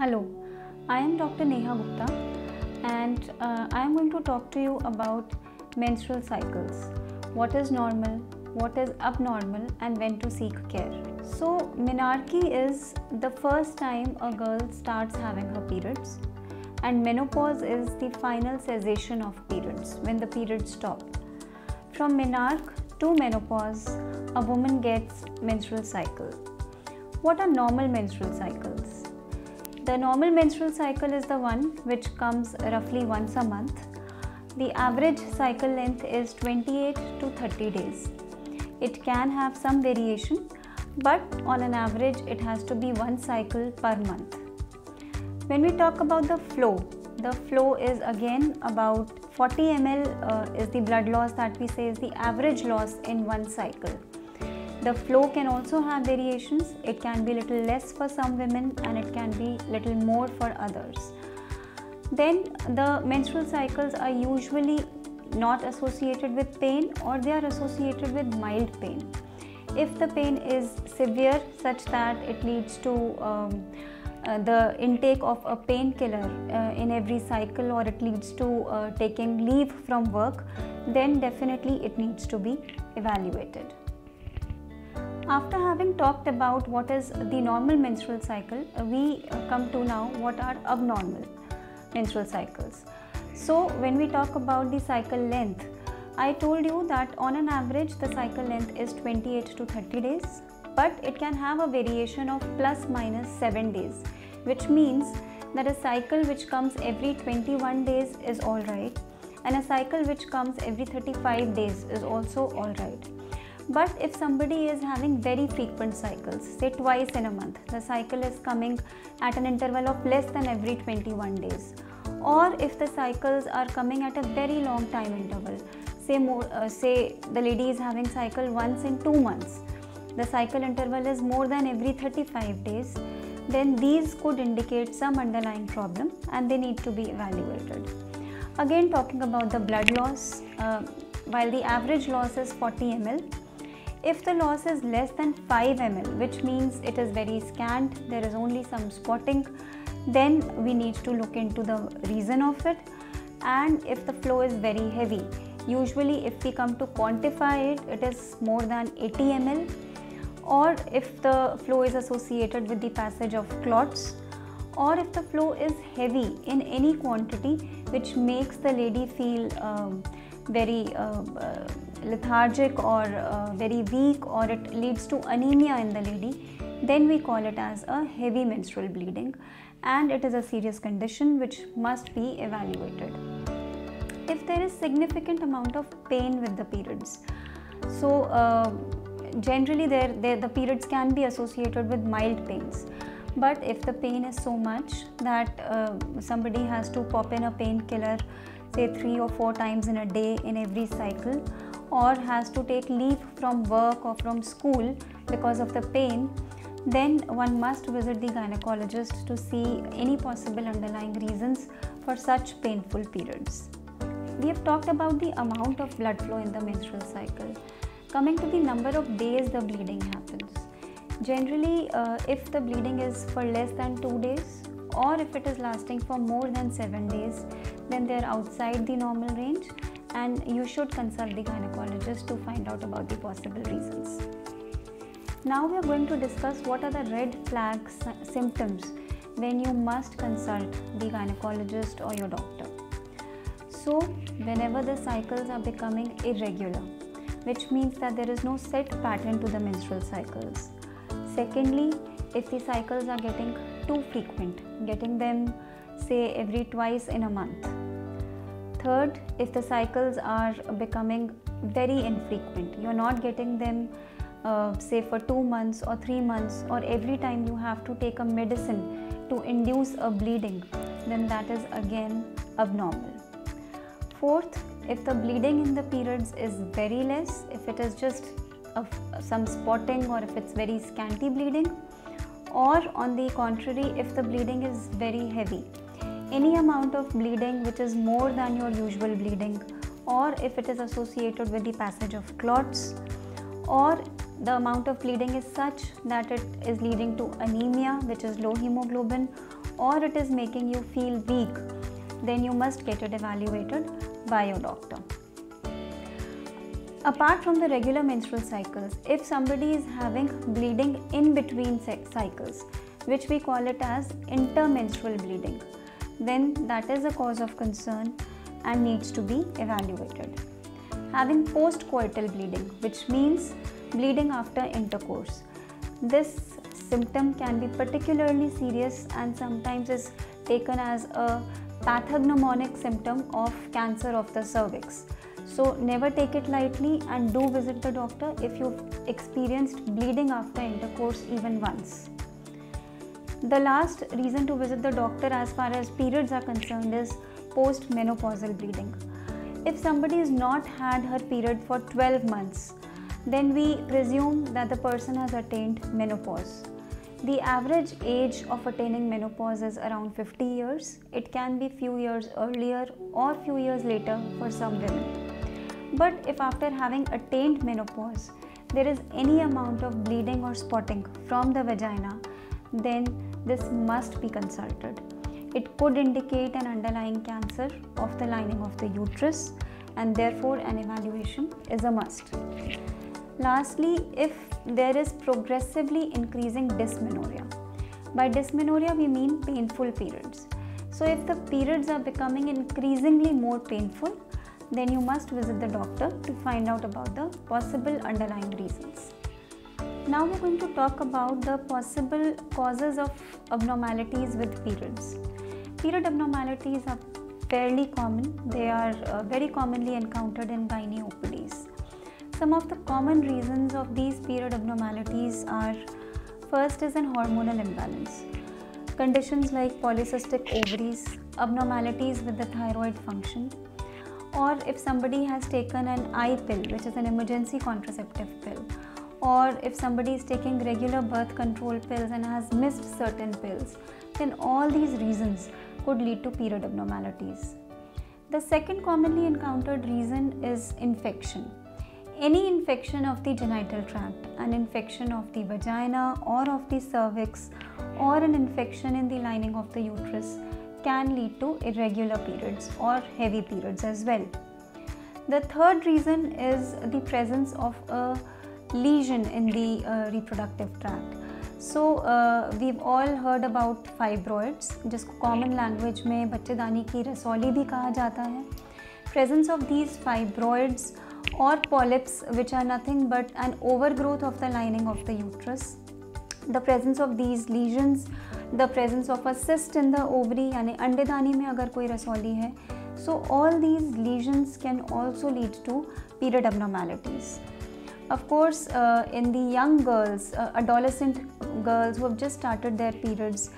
Hello, I am Dr. Neha Gupta and I am going to talk to you about menstrual cycles. What is normal, what is abnormal, and when to seek care. So, menarche is the first time a girl starts having her periods, and menopause is the final cessation of periods, when the periods stop. From menarche to menopause, a woman gets menstrual cycle. What are normal menstrual cycles? The normal menstrual cycle is the one which comes roughly once a month. The average cycle length is 28 to 30 days. It can have some variation, but on an average it has to be one cycle per month. When we talk about the flow is again about 40 ml is the blood loss that we say is the average loss in one cycle. The flow can also have variations. It can be little less for some women and it can be little more for others. Then the menstrual cycles are usually not associated with pain, or they are associated with mild pain. If the pain is severe such that it leads to the intake of a painkiller in every cycle, or it leads to taking leave from work, then definitely it needs to be evaluated. After having talked about what is the normal menstrual cycle, we come to now what are abnormal menstrual cycles. So when we talk about the cycle length, I told you that on an average the cycle length is 28 to 30 days, but it can have a variation of plus minus 7 days, which means that a cycle which comes every 21 days is alright, and a cycle which comes every 35 days is also alright. But if somebody is having very frequent cycles, say twice in a month, the cycle is coming at an interval of less than every 21 days, or if the cycles are coming at a very long time interval, say the lady is having cycle once in 2 months, the cycle interval is more than every 35 days, then these could indicate some underlying problem and they need to be evaluated. Again, talking about the blood loss, while the average loss is 40 ml, if the loss is less than 5 ml, which means it is very scant, there is only some spotting, then we need to look into the reason of it. And if the flow is very heavy, usually if we come to quantify it, it is more than 80 ml, or if the flow is associated with the passage of clots, or if the flow is heavy in any quantity which makes the lady feel very lethargic or very weak, or it leads to anemia in the lady, then we call it as a heavy menstrual bleeding, and it is a serious condition which must be evaluated. If there is significant amount of pain with the periods, so generally the periods can be associated with mild pains, but if the pain is so much that somebody has to pop in a painkiller, say 3 or 4 times in a day in every cycle, or has to take leave from work or from school because of the pain, then one must visit the gynecologist to see any possible underlying reasons for such painful periods. We have talked about the amount of blood flow in the menstrual cycle. Coming to the number of days the bleeding happens. Generally, if the bleeding is for less than 2 days, or if it is lasting for more than 7 days, then they are outside the normal range, and you should consult the gynecologist to find out about the possible reasons. Now we are going to discuss what are the red flag symptoms when you must consult the gynecologist or your doctor. So whenever the cycles are becoming irregular, which means that there is no set pattern to the menstrual cycles. Secondly, if the cycles are getting too frequent, getting them say every twice in a month. Third, if the cycles are becoming very infrequent, you're not getting them say for 2 months or 3 months, or every time you have to take a medicine to induce a bleeding, then that is again abnormal. Fourth, if the bleeding in the periods is very less, if it is just some spotting, or if it's very scanty bleeding, or on the contrary, if the bleeding is very heavy, any amount of bleeding which is more than your usual bleeding, or if it is associated with the passage of clots, or the amount of bleeding is such that it is leading to anemia, which is low hemoglobin, or it is making you feel weak, then you must get it evaluated by your doctor. Apart from the regular menstrual cycles, if somebody is having bleeding in between cycles, which we call it as intermenstrual bleeding, then that is a cause of concern and needs to be evaluated. Having postcoital bleeding, which means bleeding after intercourse. This symptom can be particularly serious and sometimes is taken as a pathognomonic symptom of cancer of the cervix. So never take it lightly and do visit the doctor if you've experienced bleeding after intercourse even once. The last reason to visit the doctor as far as periods are concerned is postmenopausal bleeding. If somebody has not had her period for 12 months, then we presume that the person has attained menopause. The average age of attaining menopause is around 50 years. It can be few years earlier or few years later for some women. But if after having attained menopause, there is any amount of bleeding or spotting from the vagina, then this must be consulted. It could indicate an underlying cancer of the lining of the uterus, and therefore an evaluation is a must. Lastly, if there is progressively increasing dysmenorrhea. By dysmenorrhea we mean painful periods. So if the periods are becoming increasingly more painful, then you must visit the doctor to find out about the possible underlying reasons. Now we are going to talk about the possible causes of abnormalities with periods. Period abnormalities are fairly common. They are very commonly encountered in gynae OPDs. Some of the common reasons of these period abnormalities are: first is an hormonal imbalance. Conditions like polycystic ovaries, abnormalities with the thyroid function, or if somebody has taken an I pill, which is an emergency contraceptive pill, or if somebody is taking regular birth control pills and has missed certain pills, then all these reasons could lead to period abnormalities. The second commonly encountered reason is infection. Any infection of the genital tract, an infection of the vagina or of the cervix, or an infection in the lining of the uterus can lead to irregular periods or heavy periods as well. The third reason is the presence of a lesion in the reproductive tract. So we've all heard about fibroids, जिसको common language में बच्चेदानी की रसौली भी कहा जाता है. Presence of these fibroids or polyps, which are nothing but an overgrowth of the lining of the uterus, the presence of these lesions, the presence of a cyst in the ovary, यानी अंडेदानी में अगर कोई रसौली है, so all these lesions can also lead to period abnormalities. Of course, in the young girls, adolescent girls who have just started their periods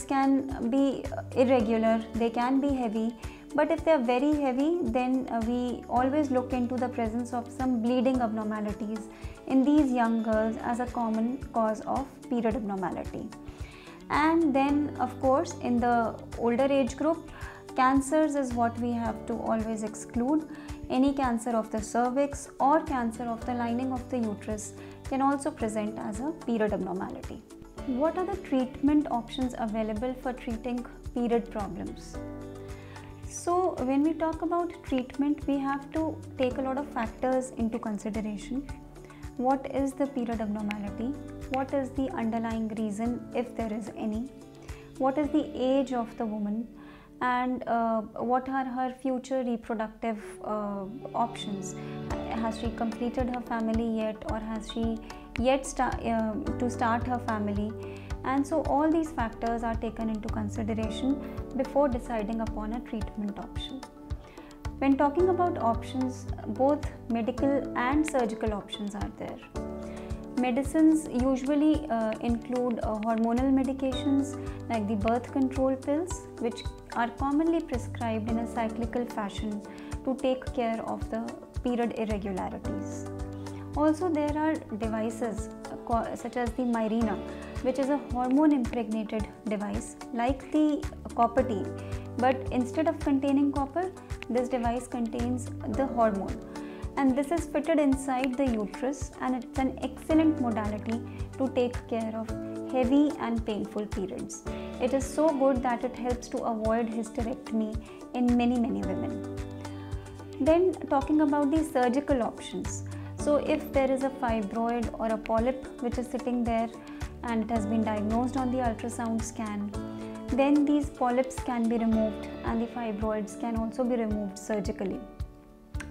can be irregular, they can be heavy, but if they are very heavy, then we always look into the presence of some bleeding abnormalities in these young girls as a common cause of period abnormality. And then of course in the older age group, cancers is what we have to always exclude. Any cancer of the cervix or cancer of the lining of the uterus can also present as a period abnormality. What are the treatment options available for treating period problems? So when we talk about treatment, we have to take a lot of factors into consideration. What is the period abnormality? What is the underlying reason, if there is any? What is the age of the woman? And what are her future reproductive options? Has she completed her family yet, or has she yet to start her family? And so all these factors are taken into consideration before deciding upon a treatment option. When talking about options, both medical and surgical options are there. Medicines usually include hormonal medications like the birth control pills, which are commonly prescribed in a cyclical fashion to take care of the period irregularities. Also, there are devices such as the Mirena, which is a hormone impregnated device like the copper T, but instead of containing copper, this device contains the hormone, and this is fitted inside the uterus, and it's an excellent modality to take care of heavy and painful periods. It is so good that it helps to avoid hysterectomy in many women. Then talking about the surgical options. So if there is a fibroid or a polyp which is sitting there and it has been diagnosed on the ultrasound scan, then these polyps can be removed and the fibroids can also be removed surgically.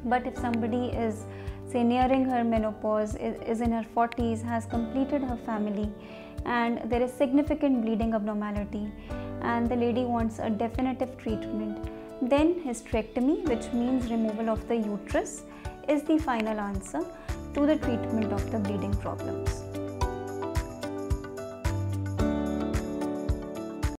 But if somebody is, say, nearing her menopause, is in her 40s, has completed her family, and there is significant bleeding abnormality, and the lady wants a definitive treatment, then hysterectomy, which means removal of the uterus, is the final answer to the treatment of the bleeding problems.